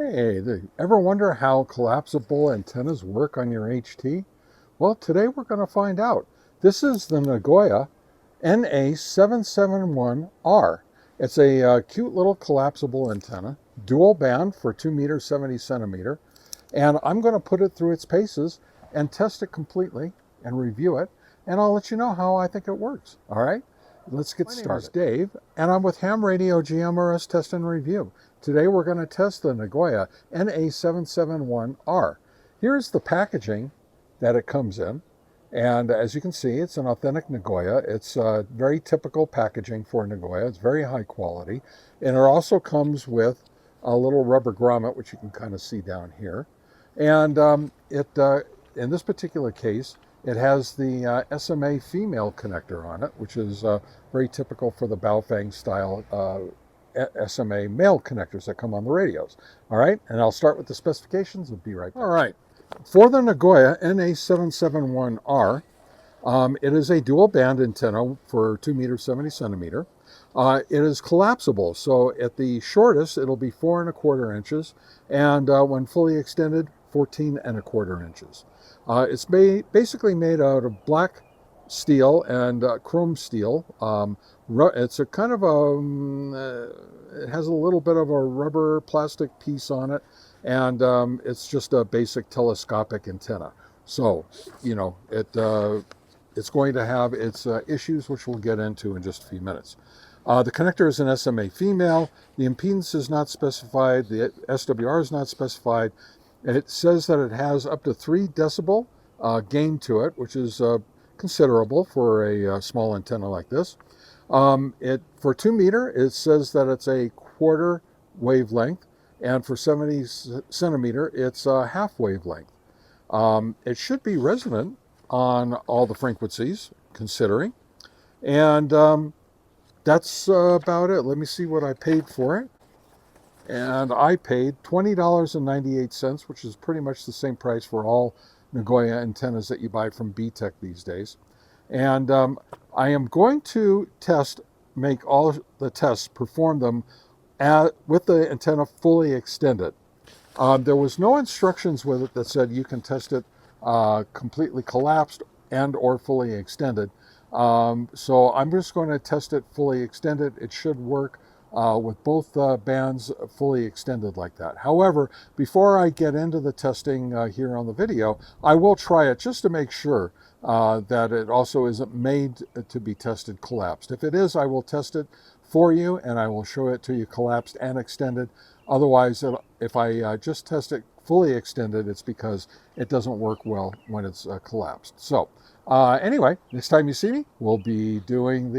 Hey, ever wonder how collapsible antennas work on your HT? Well, today we're going to find out. This is the Nagoya NA-771R. It's a cute little collapsible antenna, dual band for 2 meters 70 centimeter, and I'm going to put it through its paces and test it completely and review it, and I'll let you know how I think it works. All right? Let's get started. My name is Dave, and I'm with Ham Radio GMRS Test and Review. Today we're going to test the Nagoya NA-771R. Here's the packaging that it comes in, and as you can see, it's an authentic Nagoya. It's very typical packaging for Nagoya. It's very high quality, and it also comes with a little rubber grommet, which you can kind of see down here. And in this particular case, it has the SMA female connector on it, which is very typical for the Baofeng style SMA male connectors that come on the radios. All right, and I'll start with the specifications and be right back. All right, for the Nagoya NA-771R, it is a dual band antenna for 2 meters 70 centimeter. It is collapsible, so at the shortest it'll be 4¼ inches, and when fully extended, 14¼ inches. It's basically made out of black steel and chrome steel. It's a kind of it has a little bit of a rubber plastic piece on it, and it's just a basic telescopic antenna. So, you know, it's going to have its issues, which we'll get into in just a few minutes. The connector is an SMA female. The impedance is not specified. The SWR is not specified. It says that it has up to 3 decibel gain to it, which is considerable for a small antenna like this. For 2 meter, it says that it's a 1/4 wavelength, and for 70 centimeter, it's a 1/2 wavelength. It should be resonant on all the frequencies, considering, and that's about it. Let me see what I paid for it. And I paid $20.98, which is pretty much the same price for all Nagoya antennas that you buy from Btech these days. And I am going to make all the tests, perform them with the antenna fully extended. There was no instructions with it that said you can test it completely collapsed and or fully extended. So I'm just going to test it fully extended. It should work with both bands fully extended like that. However, before I get into the testing here on the video, I will try it just to make sure that it also isn't made to be tested collapsed. If it is, I will test it for you and I will show it to you collapsed and extended. Otherwise, if I just test it fully extended, it's because it doesn't work well when it's collapsed. So anyway, next time you see me, we'll be doing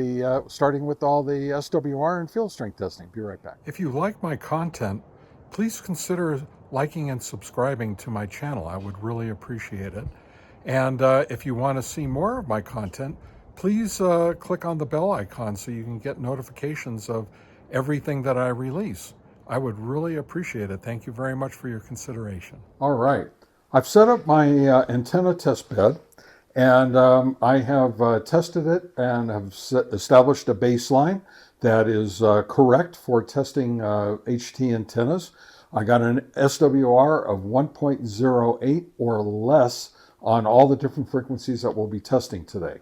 starting with all the SWR and field strength testing. Be right back. If you like my content, please consider liking and subscribing to my channel. I would really appreciate it. And if you want to see more of my content, please click on the bell icon so you can get notifications of everything that I release. I would really appreciate it. Thank you very much for your consideration. All right. I've set up my antenna test bed, and I have tested it and have established a baseline that is correct for testing HT antennas. I got an SWR of 1.08 or less on all the different frequencies that we'll be testing today.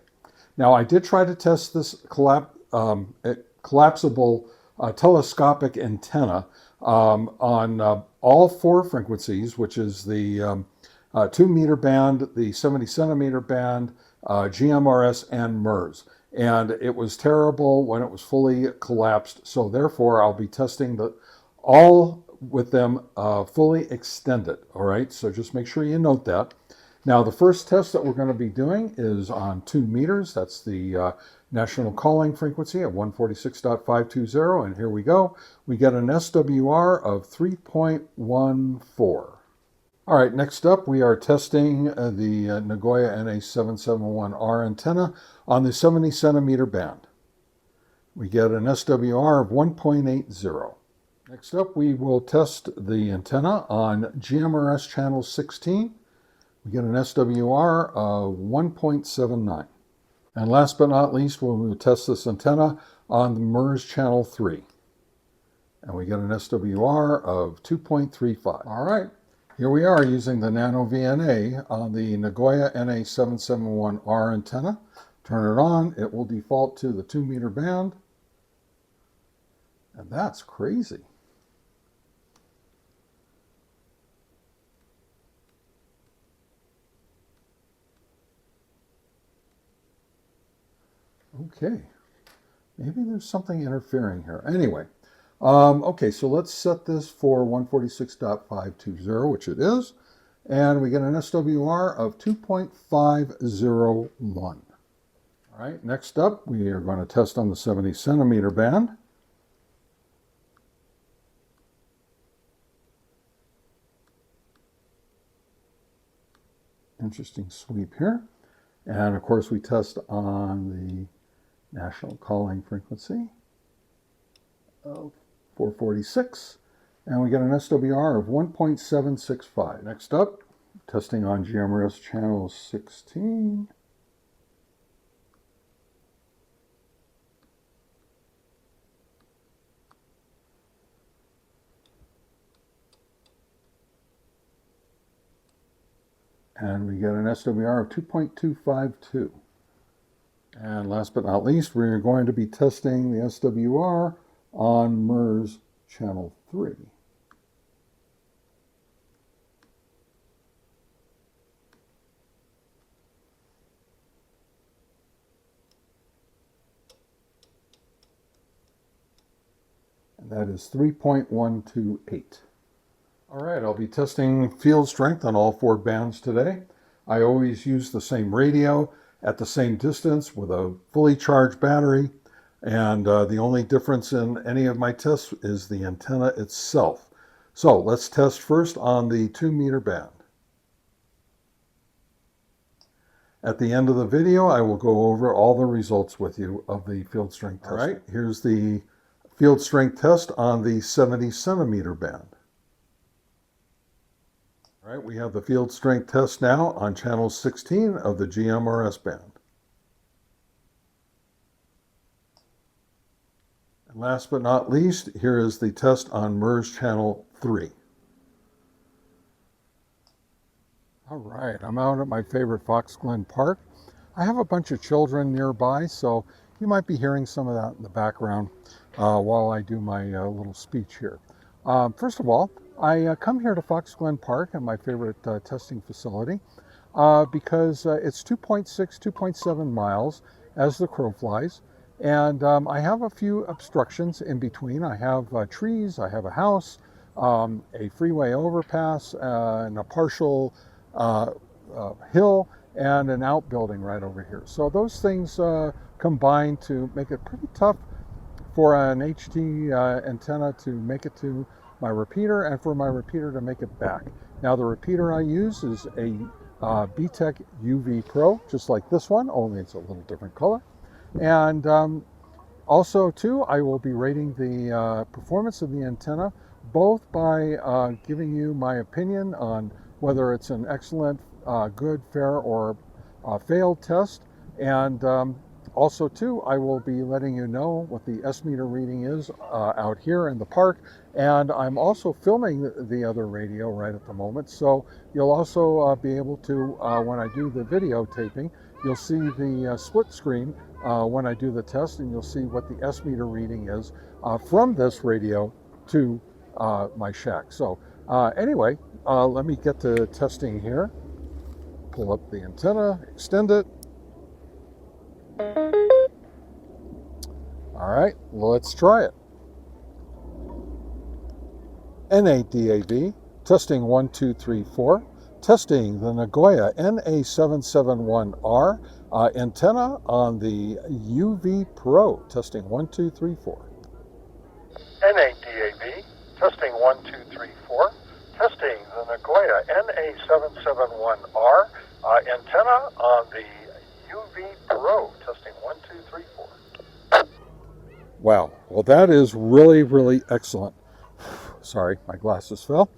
Now, I did try to test this collapsible telescopic antenna on all 4 frequencies, which is the 2 meter band, the 70 centimeter band, GMRS, and MRS. And it was terrible when it was fully collapsed. So therefore, I'll be testing all with them fully extended. All right, so just make sure you note that. Now, the first test that we're going to be doing is on 2 meters. That's the national calling frequency at 146.520. And here we go. We get an SWR of 3.14. All right, next up, we are testing the Nagoya NA-771R antenna on the 70 centimeter band. We get an SWR of 1.80. Next up, we will test the antenna on GMRS channel 16. We get an SWR of 1.79. And last but not least, we will test this antenna on the MRS channel 3. and we get an SWR of 2.35. All right, here we are using the NanoVNA on the Nagoya NA-771R antenna. Turn it on, it will default to the 2 meter band, and that's crazy. Okay, maybe there's something interfering here. Anyway, okay, so let's set this for 146.520, which it is, and we get an SWR of 2.501. All right, next up, we are going to test on the 70 centimeter band. Interesting sweep here. And of course, we test on the national calling frequency of 446, and we get an SWR of 1.765. Next up, testing on GMRS channel 16. And we get an SWR of 2.252. And last but not least, we're going to be testing the SWR on MURS channel 3. And that is 3.128. All right, I'll be testing field strength on all 4 bands today. I always use the same radio at the same distance with a fully charged battery, and the only difference in any of my tests is the antenna itself. So let's test first on the 2 meter band. At the end of the video, I will go over all the results with you of the field strength test. All right, here's the field strength test on the 70 centimeter band. All right, we have the field strength test now on channel 16 of the GMRS band. And last but not least, here is the test on MURS channel 3. All right, I'm out at my favorite Fox Glen Park. I have a bunch of children nearby, so you might be hearing some of that in the background while I do my little speech here. First of all, I come here to Fox Glen Park, and my favorite testing facility, because it's 2.7 miles as the crow flies, and I have a few obstructions in between. I have trees, I have a house, a freeway overpass, and a partial hill, and an outbuilding right over here. So those things combine to make it pretty tough for an HT antenna to make it to my repeater, and for my repeater to make it back. Now the repeater I use is a Btech UV Pro, just like this one, only it's a little different color. And also too, I will be rating the performance of the antenna, both by giving you my opinion on whether it's an excellent, good, fair, or failed test. And also too, I will be letting you know what the S-meter reading is out here in the park. And I'm also filming the other radio right at the moment. So you'll also be able to, when I do the videotaping, you'll see the split screen when I do the test, and you'll see what the S-meter reading is from this radio to my shack. So anyway, let me get to testing here. Pull up the antenna, extend it. All right, let's try it. NADAV, testing 1, 2, 3, 4. Testing the Nagoya NA-771R antenna on the UV Pro. Testing 1, 2, 3, 4. NADAV, testing 1, 2, 3, 4. Testing the Nagoya NA-771R antenna on the UV Pro. Testing 1, 2, 3, 4. Wow, well that is really, really excellent. Sorry, my glasses fell.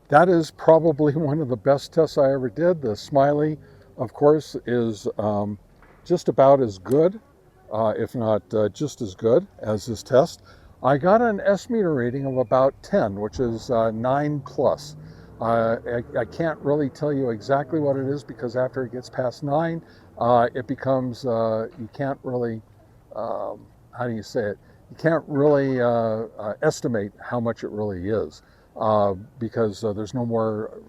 That is probably one of the best tests I ever did. The Smiley, of course, is just about as good, if not just as good as this test. I got an S meter rating of about 10, which is 9 plus. I can't really tell you exactly what it is because after it gets past 9, it becomes, you can't really, how do you say it? You can't really estimate how much it really is because there's no more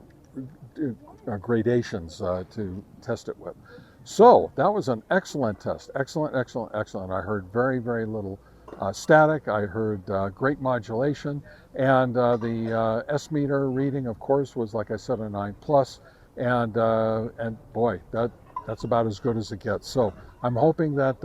gradations to test it with. So that was an excellent test. Excellent, excellent, excellent. I heard very, very little static. I heard great modulation. And the S meter reading, of course, was, like I said, a 9 plus. And boy, that's about as good as it gets. So I'm hoping that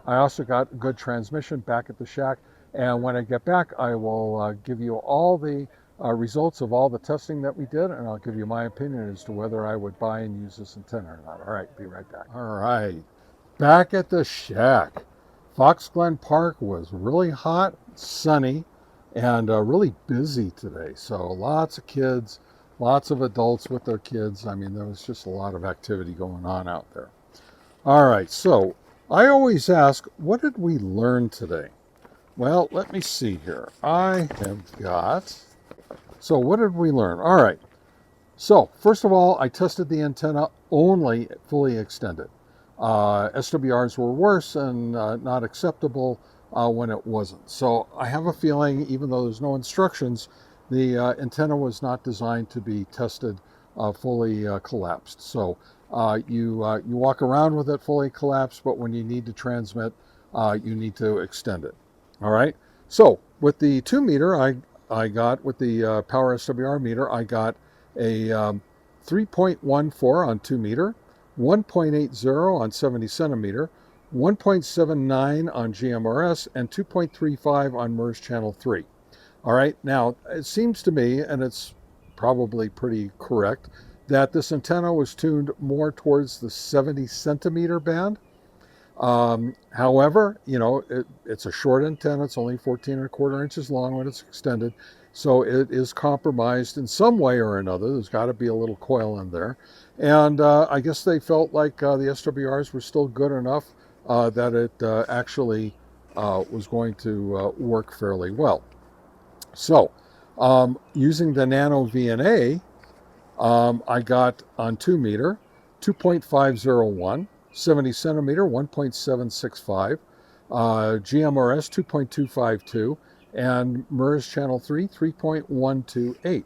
I also got good transmission back at the shack. And when I get back, I will give you all the results of all the testing that we did, and I'll give you my opinion as to whether I would buy and use this antenna or not. All right, be right back. All right, back at the shack. Fox Glen Park was really hot, sunny, and really busy today. So lots of kids, lots of adults with their kids. I mean, there was just a lot of activity going on out there. All right, so I always ask, what did we learn today? Well, let me see here. I have got... So what did we learn? All right. So first of all, I tested the antenna only fully extended. SWRs were worse and not acceptable when it wasn't. So I have a feeling, even though there's no instructions, the antenna was not designed to be tested fully collapsed. So you walk around with it fully collapsed, but when you need to transmit, you need to extend it. All right. So with the 2 meter, I got, with the power SWR meter, I got a 3.14 on 2 meter, 1.80 on 70 centimeter, 1.79 on GMRS, and 2.35 on MERS channel 3. All right, now it seems to me, and it's probably pretty correct, that this antenna was tuned more towards the 70 centimeter band. However, you know, it's a short antenna. It's only 14¼ inches long when it's extended. So it is compromised in some way or another. There's got to be a little coil in there. And I guess they felt like the SWRs were still good enough that it actually was going to work fairly well. So using the NanoVNA, I got on 2 meter, 2.501. 70 centimeter, 1.765, GMRS 2.252, and MERS channel 3, 3.128.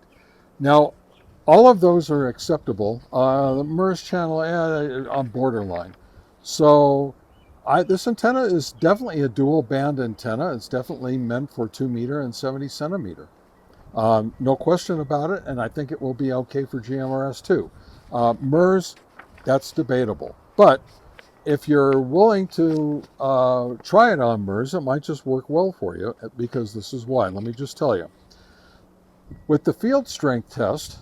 Now, all of those are acceptable. The MERS channel on borderline. So this antenna is definitely a dual band antenna. It's definitely meant for 2 meter and 70 centimeter. No question about it, and I think it will be okay for GMRS too. MERS, that's debatable. But if you're willing to try it on MERS, it might just work well for you, because this is why. Let me just tell you. With the field strength test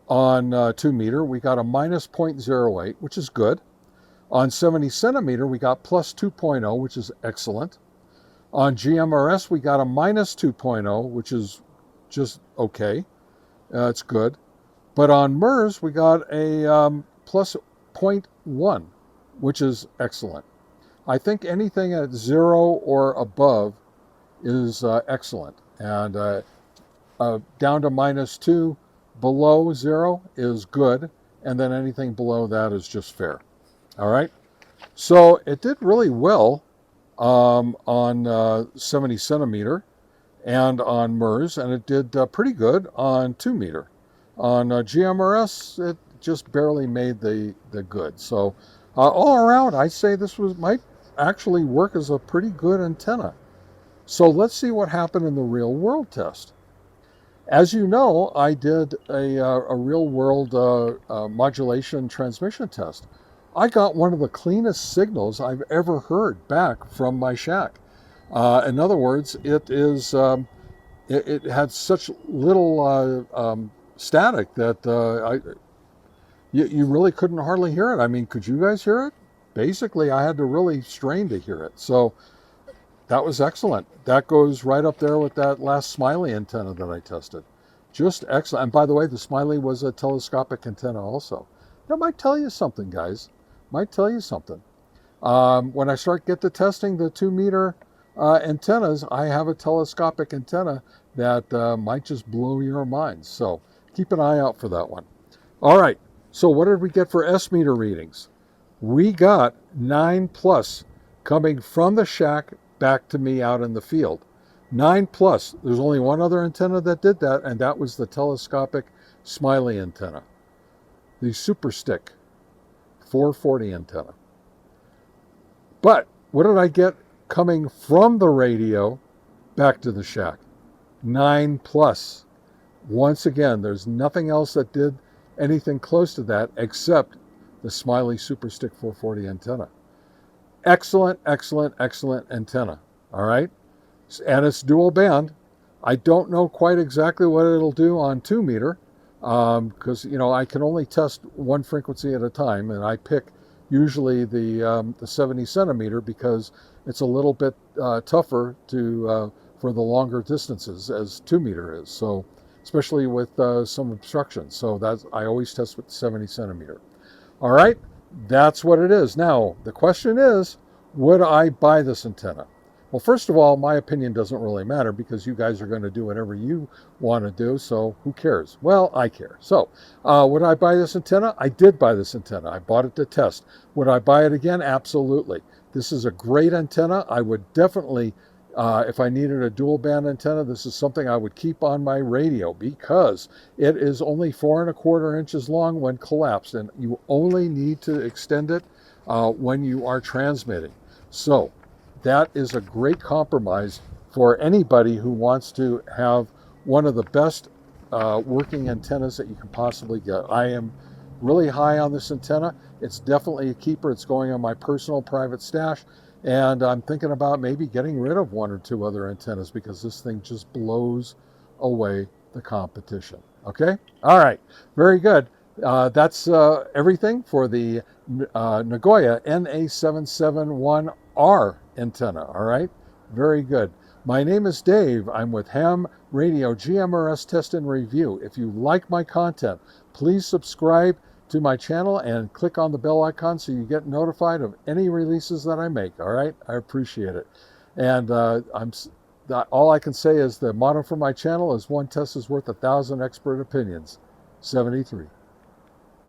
on 2 meter, we got a minus 0.08, which is good. On 70 centimeter, we got plus 2.0, which is excellent. On GMRS, we got a minus 2.0, which is just okay. It's good. But on MERS, we got a plus 0.1, which is excellent. I think anything at 0 or above is excellent. And down to minus 2, below 0 is good. And then anything below that is just fair. All right. So it did really well on 70 centimeter and on MERS, and it did pretty good on 2 meter. On GMRS, it just barely made the good. So all around, I say this might actually work as a pretty good antenna. So let's see what happened in the real world test. As you know, I did a real world modulation transmission test. I got one of the cleanest signals I've ever heard back from my shack. In other words, it had such little static that you really couldn't hardly hear it. I mean, could you guys hear it? Basically, I had to really strain to hear it. So that was excellent. That goes right up there with that last Smiley antenna that I tested. Just excellent. And by the way, the Smiley was a telescopic antenna also. That might tell you something, guys. Might tell you something. When I get to testing the 2 meter antennas, I have a telescopic antenna that might just blow your mind. So keep an eye out for that one. All right, so what did we get for S-meter readings? We got 9+ coming from the shack back to me out in the field. 9+. There's only one other antenna that did that, and that was the telescopic Smiley antenna, the Super Stick 440 antenna. But what did I get coming from the radio back to the shack? 9+. Once again, there's nothing else that did anything close to that except the Smiley Super Stick 440 antenna. Excellent, excellent, excellent antenna. All right. And it's dual band. I don't know quite exactly what it'll do on 2 meter because, I can only test one frequency at a time, and I pick usually the 70 centimeter because it's a little bit tougher for the longer distances as 2 meter is. So especially with some obstruction. So I always test with 70 centimeter. All right, that's what it is. Now, the question is, would I buy this antenna? Well, first of all, my opinion doesn't really matter because you guys are going to do whatever you want to do, so who cares? Well, I care. So, would I buy this antenna? I did buy this antenna. I bought it to test. Would I buy it again? Absolutely. This is a great antenna. I would definitely, if I needed a dual band antenna, this is something I would keep on my radio because it is only 4¼ inches long when collapsed, and you only need to extend it when you are transmitting. So, that is a great compromise for anybody who wants to have one of the best working antennas that you can possibly get. I am really high on this antenna. It's definitely a keeper. It's going on my personal private stash, and I'm thinking about maybe getting rid of 1 or 2 other antennas because this thing just blows away the competition. Okay? All right. Very good. That's everything for the Nagoya NA-771R antenna. All right, very good. My name is Dave. I'm with Ham Radio GMRS Test and Review. If you like my content, please subscribe to my channel and click on the bell icon so you get notified of any releases that I make. All right, I appreciate it. And all I can say is the motto for my channel is 1 test is worth 1,000 expert opinions. 73.